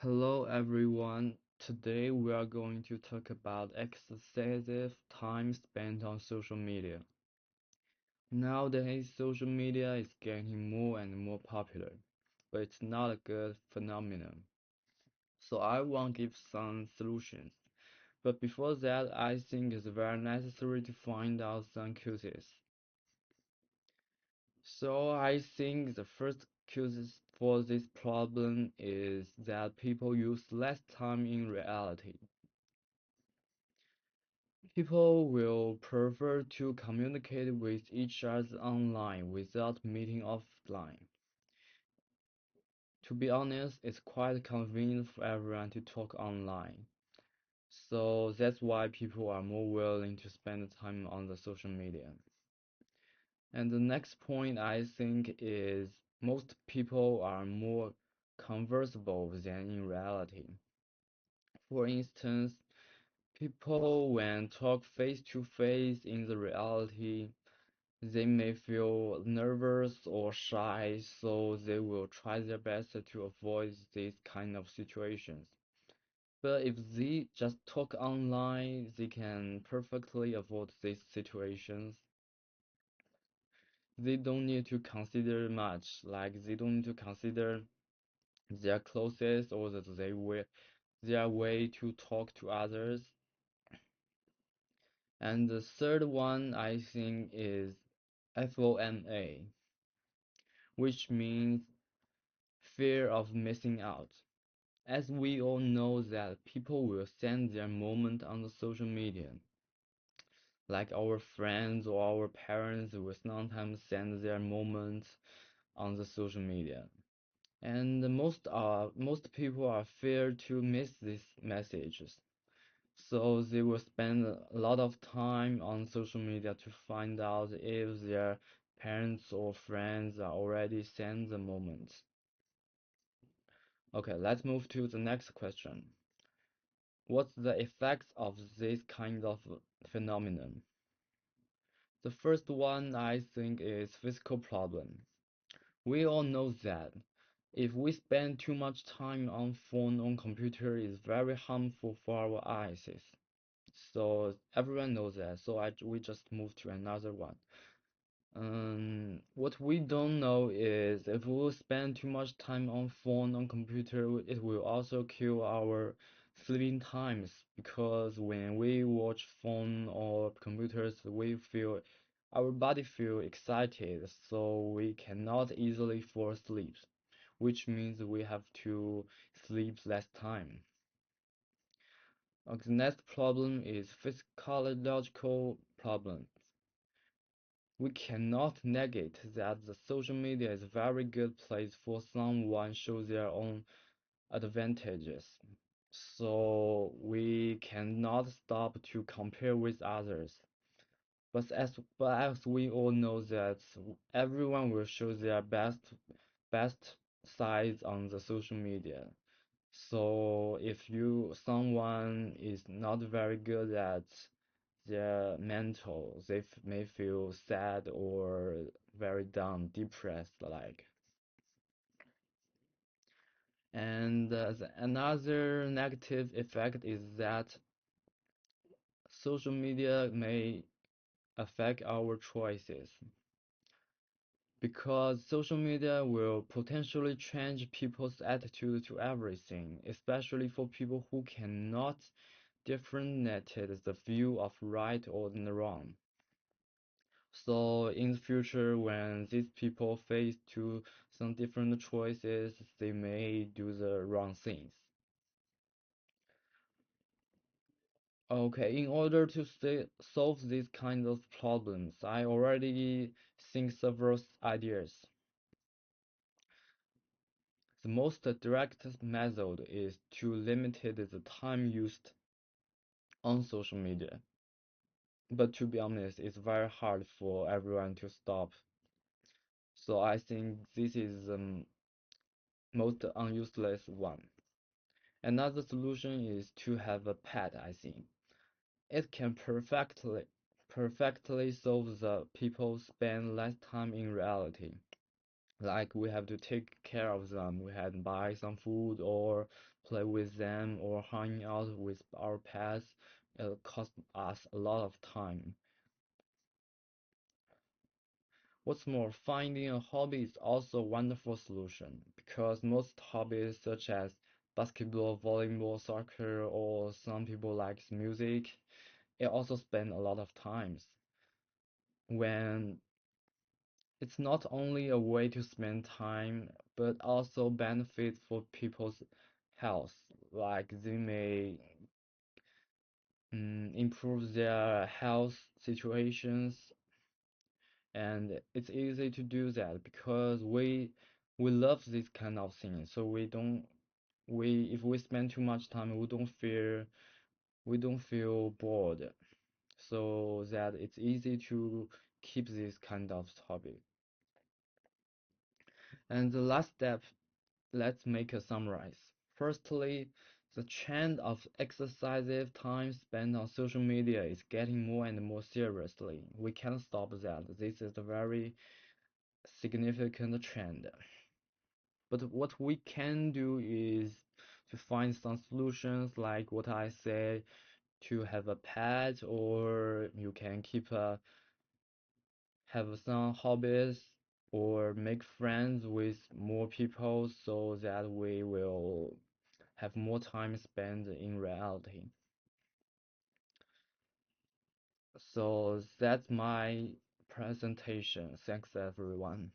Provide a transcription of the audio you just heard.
Hello everyone. Today we are going to talk about excessive time spent on social media. Nowadays, social media is getting more and more popular, but it's not a good phenomenon. So I want to give some solutions. But before that, I think it's very necessary to find out some causes. So I think the first causes for this problem is that people use less time in reality. People will prefer to communicate with each other online without meeting offline. To be honest, it's quite convenient for everyone to talk online. So that's why people are more willing to spend time on the social media. And the next point I think is most people are more conversable than in reality. For instance, people when talk face to face in the reality, they may feel nervous or shy, so they will try their best to avoid these kind of situations. But if they just talk online, they can perfectly avoid these situations. They don't need to consider much, like they don't need to consider their clothes or their way to talk to others. And the third one I think is FOMA, which means fear of missing out. As we all know that people will send their moment on the social media, like our friends or our parents will sometimes send their moments on the social media. And most people are fear to miss these messages. So they will spend a lot of time on social media to find out if their parents or friends are already sent the moments. Okay, let's move to the next question. What's the effects of this kind of phenomenon? The first one I think is physical problem. We all know that if we spend too much time on phone on computer is very harmful for our eyes. So everyone knows that. So we just move to another one. What we don't know is if we spend too much time on phone, on computer, it will also kill our sleeping times because when we watch phone or computers, our body feel excited, so we cannot easily fall asleep, which means we have to sleep less time. The next problem is physiological problems. We cannot negate that the social media is a very good place for someone show their own advantages. So we cannot stop to compare with others. But as we all know that everyone will show their best sides on the social media. So if someone is not very good at their mental, may feel sad or very down, depressed like. And another negative effect is that social media may affect our choices because social media will potentially change people's attitude to everything, especially for people who cannot differentiate the view of right or wrong. So in the future, when these people face to some different choices, they may do the wrong things. Okay, in order to solve these kind of problems, I already think several ideas. The most direct method is to limit the time used on social media. But to be honest, it's very hard for everyone to stop. So I think this is the most unuseless one. Another solution is to have a pet, I think. It can perfectly solve the people spend less time in reality. Like we have to take care of them. We had to buy some food or play with them or hang out with our pets. It costs us a lot of time. What's more, finding a hobby is also a wonderful solution because most hobbies such as basketball, volleyball, soccer, or some people like music, it also spend a lot of times when it's not only a way to spend time, but also benefit for people's health. Like they may improve their health situations, and it's easy to do that because we love this kind of thing. So we don't we if we spend too much time, we don't feel bored. So that it's easy to keep this kind of hobby. And the last step, let's make a summarize. Firstly, the trend of excessive time spent on social media is getting more and more seriously. We can't stop that. This is a very significant trend. But what we can do is to find some solutions like what I said, to have a pet, or you can have some hobbies or make friends with more people so that we will have more time spent in reality. So that's my presentation. Thanks everyone.